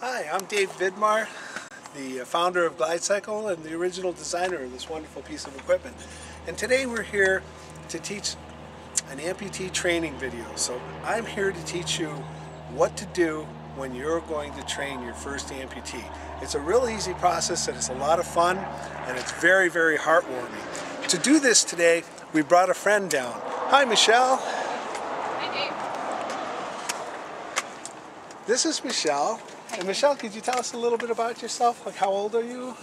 Hi, I'm Dave Vidmar, the founder of GlideCycle and the original designer of this wonderful piece of equipment. And today we're here to teach an amputee training video. So I'm here to teach you what to do when you're going to train your first amputee. It's a real easy process and it's a lot of fun and it's very, very heartwarming. To do this today, we brought a friend down. Hi, Michelle. Hi, Dave. This is Michelle. And Michelle, could you tell us a little bit about yourself? Like, how old are you?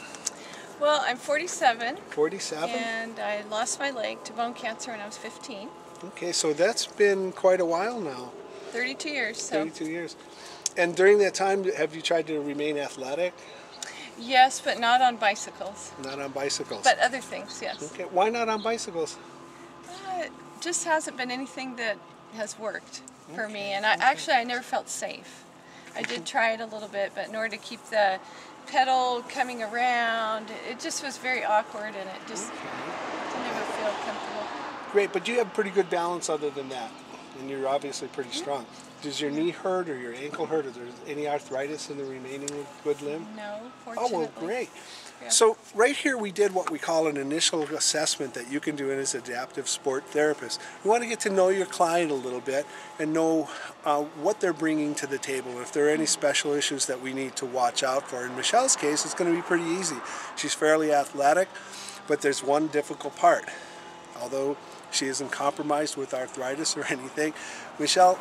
Well, I'm 47. 47? And I lost my leg to bone cancer when I was 15. Okay, so that's been quite a while now. 32 years. So. 32 years. And during that time, have you tried to remain athletic? Yes, but not on bicycles. Not on bicycles. But other things, yes. Okay, why not on bicycles? It just hasn't been anything that has worked for me. And I never felt safe. I did try it a little bit, but in order to keep the pedal coming around, it just was very awkward and it just didn't ever feel comfortable. Great, but you have pretty good balance other than that, and you're obviously pretty strong. Does your knee hurt or your ankle hurt, or there's any arthritis in the remaining good limb? No, fortunately. Oh, well, great. Yeah. So right here we did what we call an initial assessment that you can do as an adaptive sport therapist. We want to get to know your client a little bit and know what they're bringing to the table, if there are any special issues that we need to watch out for. In Michelle's case, it's going to be pretty easy. She's fairly athletic, but there's one difficult part. Although she isn't compromised with arthritis or anything, Michelle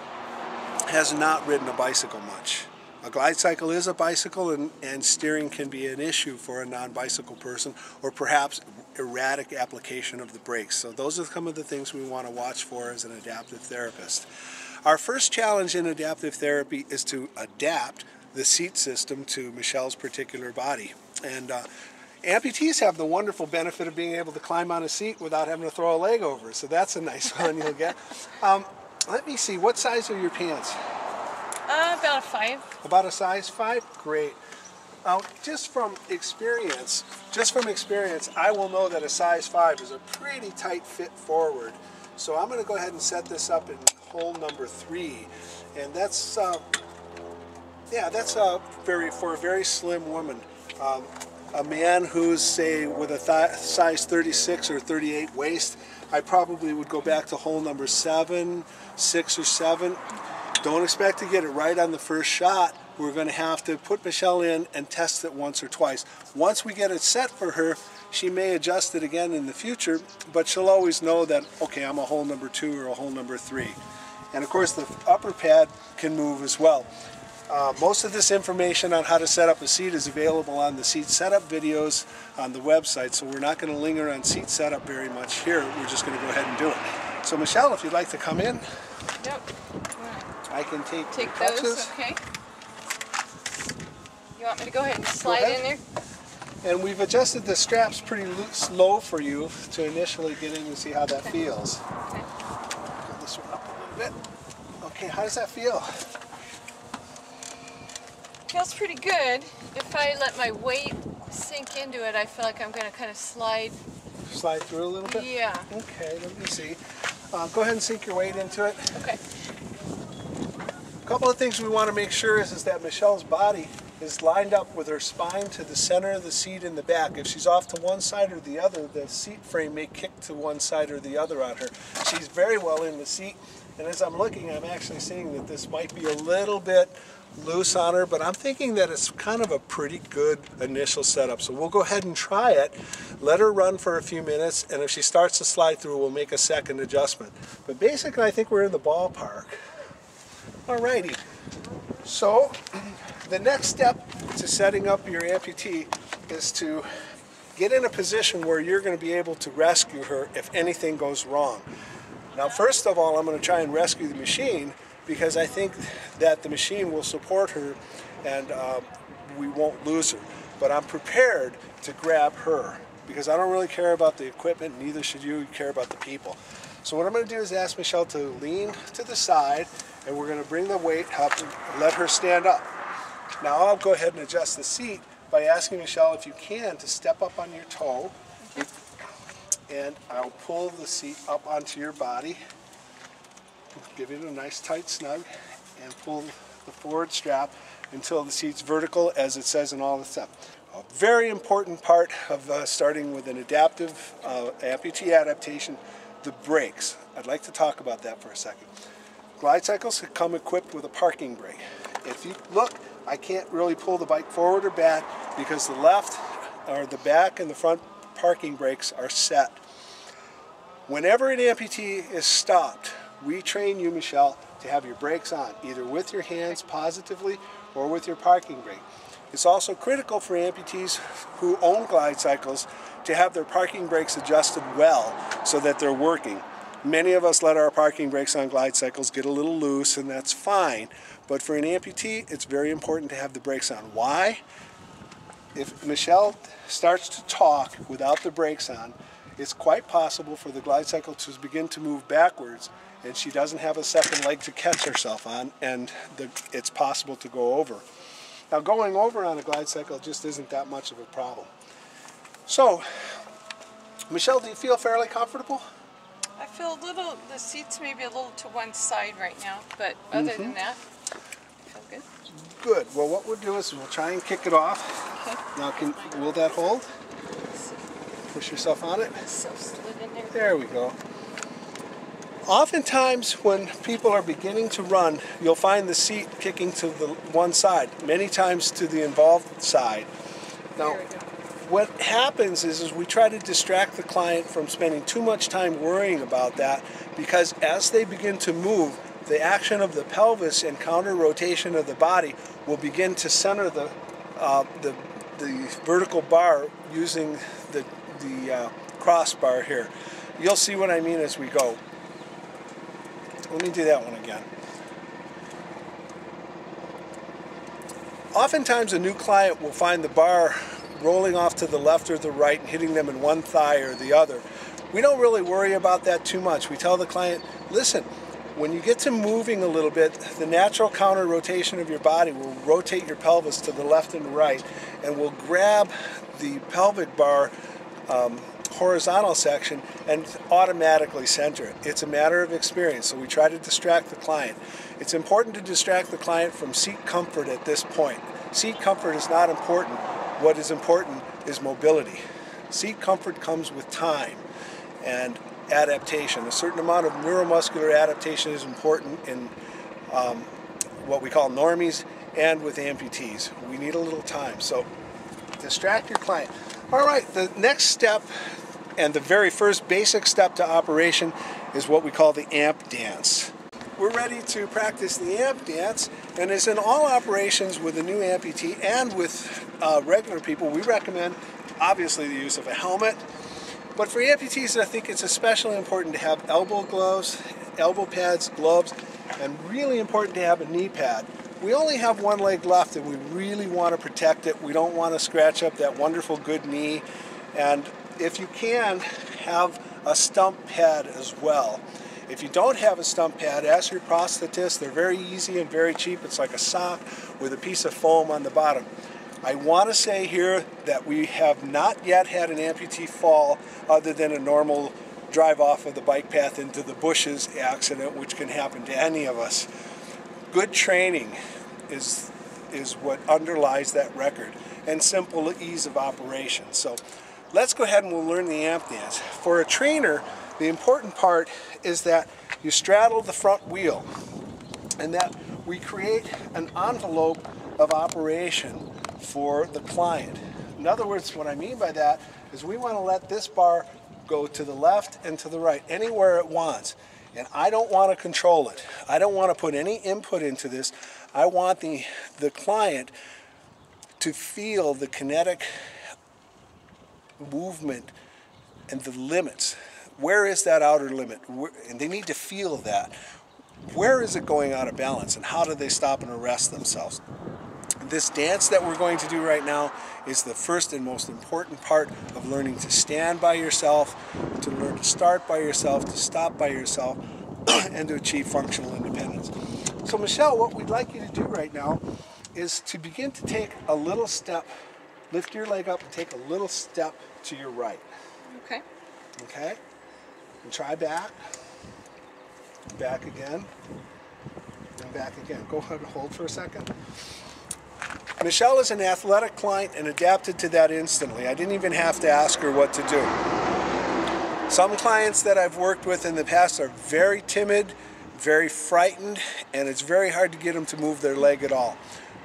has not ridden a bicycle much. A GlideCycle is a bicycle, and steering can be an issue for a non-bicycle person, or perhaps erratic application of the brakes. So those are some of the things we want to watch for as an adaptive therapist. Our first challenge in adaptive therapy is to adapt the seat system to Michelle's particular body. And amputees have the wonderful benefit of being able to climb on a seat without having to throw a leg over, so that's a nice one you'll get. Let me see, what size are your pants? About a 5. About a size 5? Great. Just from experience, I will know that a size 5 is a pretty tight fit forward. So I'm going to go ahead and set this up in hole number 3, and that's for a very slim woman. A man who's, say, with a size 36 or 38 waist, I probably would go back to hole number 7, 6 or 7. Don't expect to get it right on the first shot. We're going to have to put Michelle in and test it once or twice. Once we get it set for her, she may adjust it again in the future, but she'll always know that, okay, I'm a hole number 2 or a hole number 3. And of course the upper pad can move as well. Most of this information on how to set up a seat is available on the seat setup videos on the website, so we're not going to linger on seat setup very much here. We're just going to go ahead and do it. So Michelle, if you'd like to come in. Yep. I can take those, okay. You want me to go ahead and slide in there? And we've adjusted the straps pretty low for you to initially get in and see how that feels. Okay. Pull this one up a little bit. Okay, how does that feel? Feels pretty good. If I let my weight sink into it, I feel like I'm going to kind of slide. Slide through a little bit? Yeah. Okay, let me see. Go ahead and sink your weight into it. Okay. A couple of things we want to make sure is that Michelle's body is lined up with her spine to the center of the seat in the back. If she's off to one side or the other, the seat frame may kick to one side or the other on her. She's very well in the seat, and as I'm looking, I'm actually seeing that this might be a little bit loose on her, but I'm thinking that it's kind of a pretty good initial setup. So we'll go ahead and try it, let her run for a few minutes, and if she starts to slide through, we'll make a second adjustment. But basically, I think we're in the ballpark. Alrighty, so the next step to setting up your amputee is to get in a position where you're going to be able to rescue her if anything goes wrong. Now, first of all, I'm going to try and rescue the machine because I think that the machine will support her and we won't lose her. But I'm prepared to grab her because I don't really care about the equipment, neither should you care about the people. So what I'm going to do is ask Michelle to lean to the side, and we're going to bring the weight up and let her stand up. Now I'll go ahead and adjust the seat by asking Michelle, if you can, to step up on your toe. And I'll pull the seat up onto your body, give it a nice tight snug, and pull the forward strap until the seat's vertical, as it says in all the steps. A very important part of starting with an adaptive amputee adaptation, the brakes. I'd like to talk about that for a second. GlideCycles come equipped with a parking brake. If you look, I can't really pull the bike forward or back because the left or the back and the front parking brakes are set. Whenever an amputee is stopped, we train you, Michelle, to have your brakes on, either with your hands positively or with your parking brake. It's also critical for amputees who own GlideCycles to have their parking brakes adjusted well so that they're working. Many of us let our parking brakes on GlideCycles get a little loose, and that's fine. But for an amputee, it's very important to have the brakes on. Why? If Michelle starts to talk without the brakes on, it's quite possible for the GlideCycle to begin to move backwards, and she doesn't have a second leg to catch herself on, and it's possible to go over. Now, going over on a GlideCycle just isn't that much of a problem. So, Michelle, do you feel fairly comfortable? I feel a little, the seat's maybe a little to one side right now, but other than that, I feel good. Good. Well, what we'll do is we'll try and kick it off. Okay. Now, will that hold? Push yourself on it. So slid in there. There we go. Oftentimes when people are beginning to run, you'll find the seat kicking to the one side, many times to the involved side. Now, what happens is we try to distract the client from spending too much time worrying about that, because as they begin to move, the action of the pelvis and counter rotation of the body will begin to center the vertical bar using the crossbar here. You'll see what I mean as we go. Let me do that one again. Oftentimes a new client will find the bar rolling off to the left or the right and hitting them in one thigh or the other. We don't really worry about that too much. We tell the client, listen, when you get to moving a little bit, the natural counter rotation of your body will rotate your pelvis to the left and right and will grab the pelvic bar horizontal section and automatically center it. It's a matter of experience, so we try to distract the client. It's important to distract the client from seat comfort at this point. Seat comfort is not important. What is important is mobility. Seat comfort comes with time and adaptation. A certain amount of neuromuscular adaptation is important in what we call normies and with amputees. We need a little time, so distract your client. All right, the next step and the very first basic step to operation is what we call the amp dance. We're ready to practice the amp dance, and as in all operations with a new amputee and with regular people, we recommend obviously the use of a helmet. But for amputees, I think it's especially important to have elbow gloves, elbow pads, gloves, and really important to have a knee pad. We only have one leg left and we really want to protect it. We don't want to scratch up that wonderful good knee. And if you can, have a stump pad as well. If you don't have a stump pad, ask your prosthetist. They're very easy and very cheap. It's like a sock with a piece of foam on the bottom. I want to say here that we have not yet had an amputee fall other than a normal drive off of the bike path into the bushes accident, which can happen to any of us. Good training is what underlies that record, and simple ease of operation. So let's go ahead and we'll learn the amp dance. For a trainer, the important part is that you straddle the front wheel and that we create an envelope of operation for the client. In other words, what I mean by that is we want to let this bar go to the left and to the right, anywhere it wants. And I don't want to control it. I don't want to put any input into this. I want the client to feel the kinetic movement and the limits. Where is that outer limit? And they need to feel that. Where is it going out of balance, and how do they stop and arrest themselves? This dance that we're going to do right now is the first and most important part of learning to stand by yourself, to learn to start by yourself, to stop by yourself, and to achieve functional independence. So Michelle, what we'd like you to do right now is to begin to take a little step, lift your leg up and take a little step to your right. Okay. Okay? And try back. Back again. And back again. Go ahead and hold for a second. Michelle is an athletic client and adapted to that instantly. I didn't even have to ask her what to do. Some clients that I've worked with in the past are very timid, very frightened, and it's very hard to get them to move their leg at all.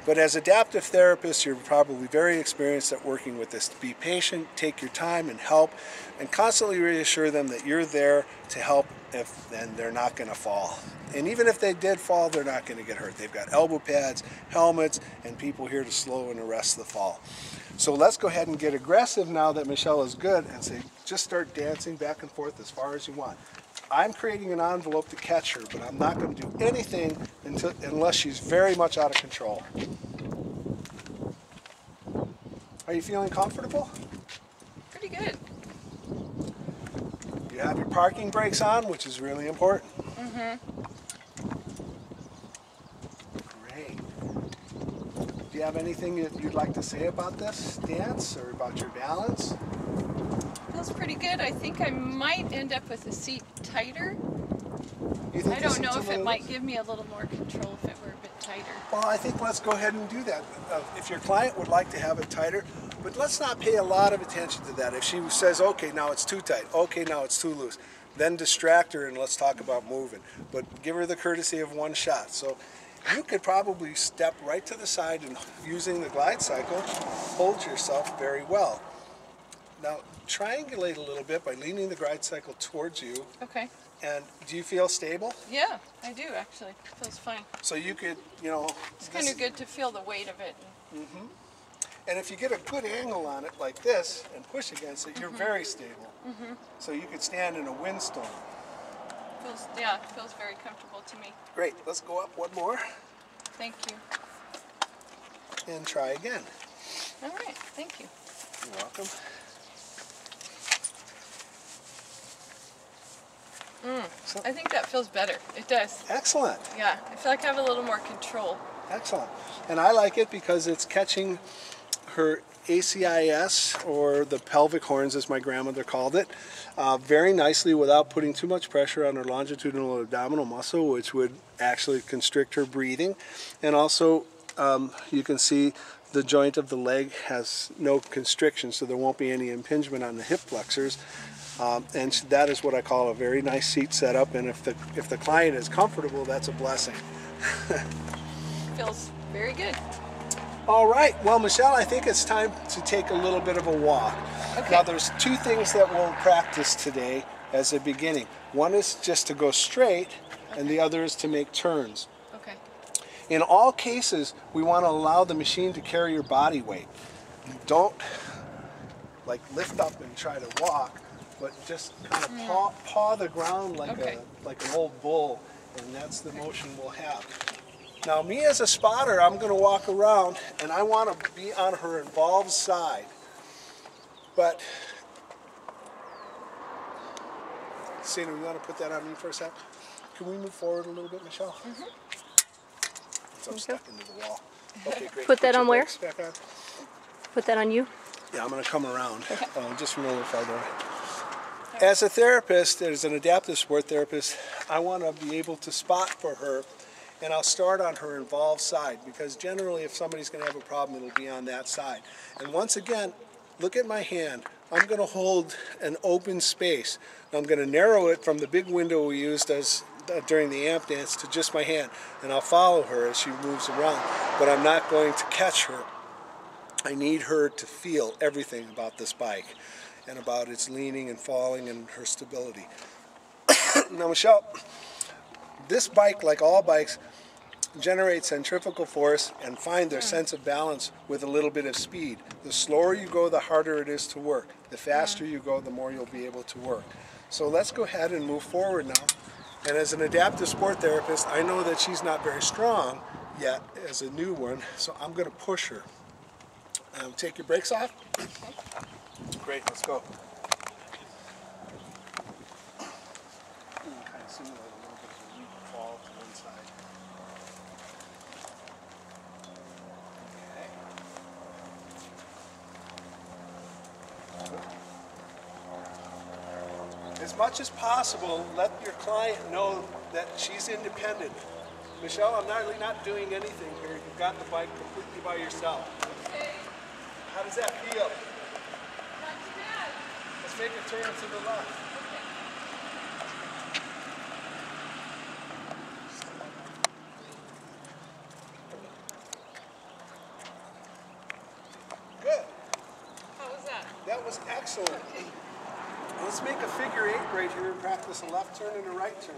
But as adaptive therapists, you're probably very experienced at working with this. Be patient, take your time and help, and constantly reassure them that you're there to help and they're not going to fall. And even if they did fall, they're not going to get hurt. They've got elbow pads, helmets, and people here to slow and arrest the fall. So let's go ahead and get aggressive now that Michelle is good and say, just start dancing back and forth as far as you want. I'm creating an envelope to catch her, but I'm not going to do anything unless she's very much out of control. Are you feeling comfortable? Pretty good. You have your parking brakes on, which is really important. Great. Do you have anything that you'd like to say about this dance or about your balance? Feels pretty good. I think I might end up with the seat tighter. You think I don't know if it might give me a little more control if it were a bit tighter. Well, I think let's go ahead and do that. If your client would like to have it tighter, but let's not pay a lot of attention to that. If she says, okay, now it's too tight, okay, now it's too loose, then distract her and let's talk about moving. But give her the courtesy of one shot. So you could probably step right to the side and using the GlideCycle, hold yourself very well. Now, triangulate a little bit by leaning the GlideCycle towards you. Okay. And do you feel stable? Yeah, I do actually. It feels fine. So you could, you know... It's kind of good to feel the weight of it. And if you get a good angle on it like this and push against it, you're very stable. So you could stand in a windstorm. Yeah, it feels very comfortable to me. Great. Let's go up one more. Thank you. And try again. All right, thank you. You're welcome. I think that feels better. It does. Excellent. Yeah, I feel like I have a little more control. Excellent. And I like it because it's catching her ACIS, or the pelvic horns as my grandmother called it, very nicely without putting too much pressure on her longitudinal abdominal muscle, which would actually constrict her breathing. And also you can see the joint of the leg has no constriction, so there won't be any impingement on the hip flexors. And that is what I call a very nice seat setup, and if the client is comfortable, that's a blessing. Feels very good. All right, well, Michelle, I think it's time to take a little bit of a walk. Okay. Now, there's two things that we'll practice today as a beginning. One is just to go straight, and the other is to make turns. Okay. In all cases, we want to allow the machine to carry your body weight. Don't like lift up and try to walk, but just kind of paw the ground like like an old bull, and that's the motion we'll have. Now, me as a spotter, I'm going to walk around, and I want to be on her involved side. But, Sina, we want to put that on me for a sec? Can we move forward a little bit, Michelle? So I'm stuck into the wall. Okay, great. Put that on where? Back on. Put that on you? Yeah, I'm going to come around, just from a little farther away. As a therapist, as an adaptive sport therapist, I want to be able to spot for her, and I'll start on her involved side, because generally if somebody's going to have a problem, it'll be on that side. And once again, look at my hand. I'm going to hold an open space. I'm going to narrow it from the big window we used during the amp dance to just my hand, and I'll follow her as she moves around, but I'm not going to catch her. I need her to feel everything about this bike and about its leaning and falling and her stability. Now, Michelle, this bike, like all bikes, generate centrifugal force and find their sense of balance with a little bit of speed. The slower you go, the harder it is to work. The faster you go, the more you'll be able to work. So let's go ahead and move forward now. And as an adaptive sport therapist, I know that she's not very strong yet as a new one, so I'm going to push her. Take your brakes off. Great, let's go. Kind of simulate a little bit of a weak fall to one side. Okay. As much as possible, let your client know that she's independent. Michelle, I'm really not doing anything here. You've got the bike completely by yourself. Okay. How does that feel? Not too bad. Let's make a turn to the left. Good. How was that? That was excellent. Okay. Let's make a figure 8 right here and practice a left turn and a right turn.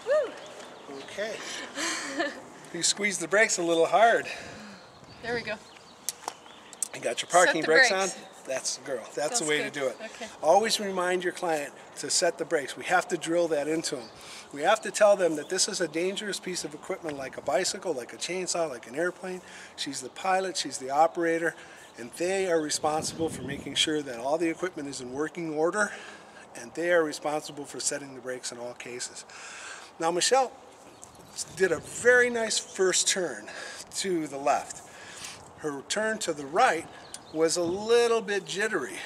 Woo! Okay. You squeeze the brakes a little hard. There we go. You got your parking Set the brakes brakes. on? That's the girl. That's the Sounds way good. to do it. Okay. Always remind your client to set the brakes. We have to drill that into them. We have to tell them that this is a dangerous piece of equipment, like a bicycle, like a chainsaw, like an airplane. She's the pilot, she's the operator, and they are responsible for making sure that all the equipment is in working order, and they are responsible for setting the brakes in all cases. Now, Michelle did a very nice first turn to the left. Her turn to the right was a little bit jittery.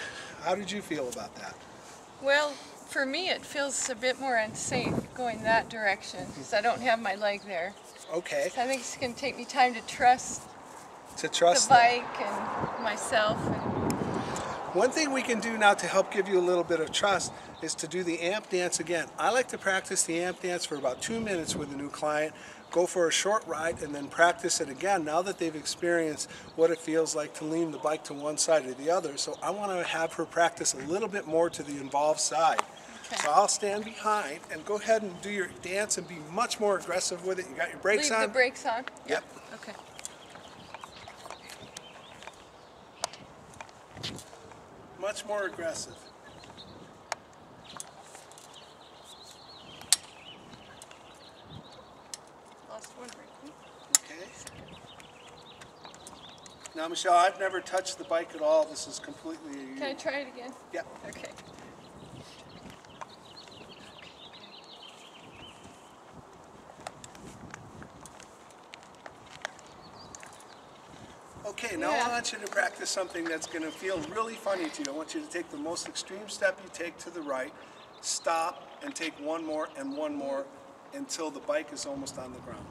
How did you feel about that? Well, for me it feels a bit more unsafe going that direction because I don't have my leg there. Okay. So I think it's going to take me time to trust To the trust bike and myself. One thing we can do now to help give you a little bit of trust is to do the amp dance again. I like to practice the amp dance for about 2 minutes with a new client, go for a short ride, and then practice it again now that they've experienced what it feels like to lean the bike to one side or the other. So I want to have her practice a little bit more to the involved side. Okay. So I'll stand behind and go ahead and do your dance and be much more aggressive with it. You got your brakes on? Leave the brakes on? Yep. Okay. Much more aggressive. Lost one brake. Okay. Now, Michelle, I've never touched the bike at all. This is completely... Can I try it again? Yeah. Okay. Okay, now I want you to practice something that's going to feel really funny to you. I want you to take the most extreme step you take to the right, stop, and take one more and one more until the bike is almost on the ground,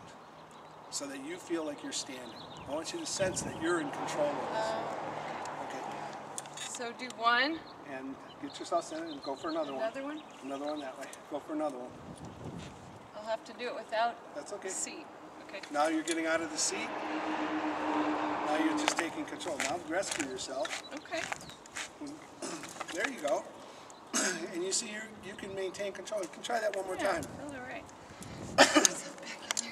so that you feel like you're standing. I want you to sense that you're in control of this. Okay. So do one. And get yourself centered and go for another one. Another one? Another one that way. Go for another one. I'll have to do it without That's okay. the seat. Okay. Now you're getting out of the seat. Now you're just taking control. Now rescue yourself. Okay. There you go. And you see you can maintain control. You can try that one more time. All right.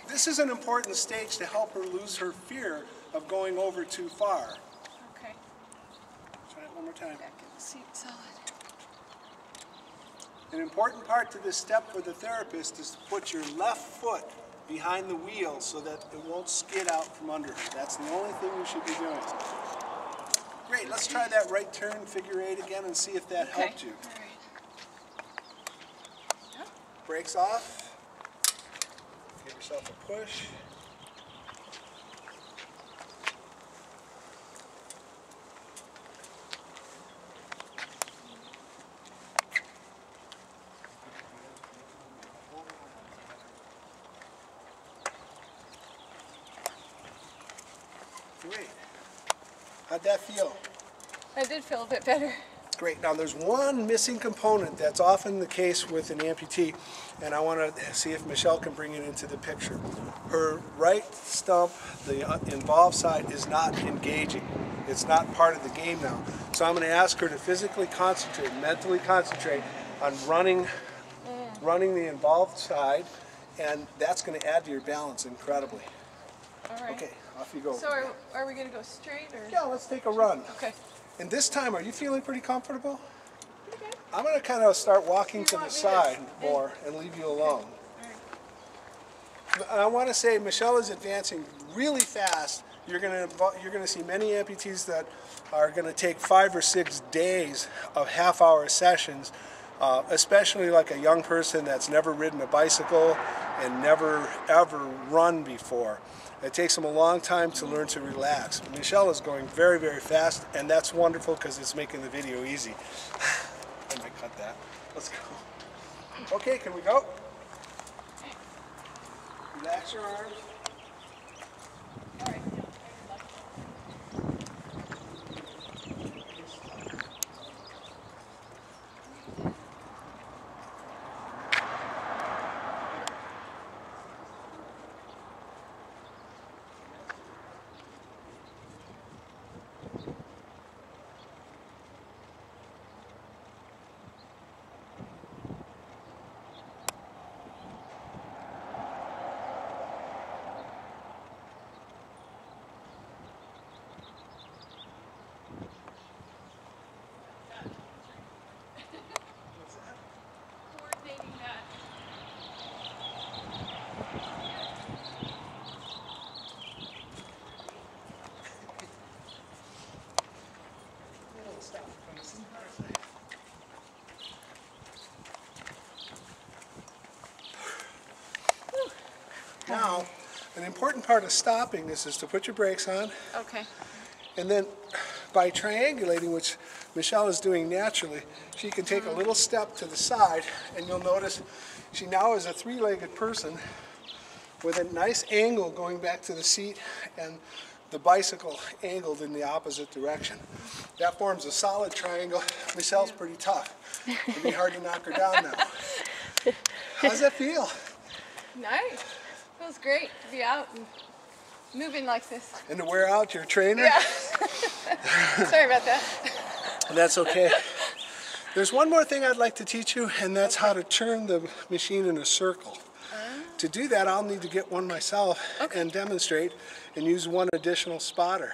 This is an important stage to help her lose her fear of going over too far. Okay. Try it one more time. Back in the seat solid. An important part to this step for the therapist is to put your left foot behind the wheel so that it won't skid out from under. That's the only thing you should be doing. Great, let's try that right turn figure 8 again and see if that helped you. All right. Yep. Brakes off. Give yourself a push. Great. How'd that feel? I did feel a bit better. Great. Now there's one missing component that's often the case with an amputee, and I want to see if Michelle can bring it into the picture. Her right stump, the involved side, is not engaging. It's not part of the game now. So I'm going to ask her to physically concentrate, mentally concentrate on running the involved side, and that's going to add to your balance incredibly. All right. Okay, off you go. So are we going to go straight or? Yeah, let's take a run. Okay. And this time, are you feeling pretty comfortable? Okay. I'm going to kind of start walking to the want me to side more and leave you alone. All right. And I want to say Michelle is advancing really fast. You're going to see many amputees that are going to take 5 or 6 days of half-hour sessions especially like a young person that's never ridden a bicycle and never ever run before. It takes them a long time to learn to relax. Michelle is going very, very fast, and that's wonderful because it's making the video easy. I might cut that. Let's go. Okay, can we go? Relax your arms. All right. Coordinating that. Now, an important part of stopping is to put your brakes on, Okay. and then by triangulating, which Michelle is doing naturally, she can take a little step to the side, and you'll notice she now is a three-legged person with a nice angle going back to the seat and the bicycle angled in the opposite direction. That forms a solid triangle. Michelle's pretty tough. It'd be hard to knock her down now. How's that feel? Nice. Feels great to be out and moving like this. And to wear out your trainer? Yeah. Sorry about that. That's okay. There's one more thing I'd like to teach you, and that's how to turn the machine in a circle. To do that, I'll need to get one myself and demonstrate and use one additional spotter.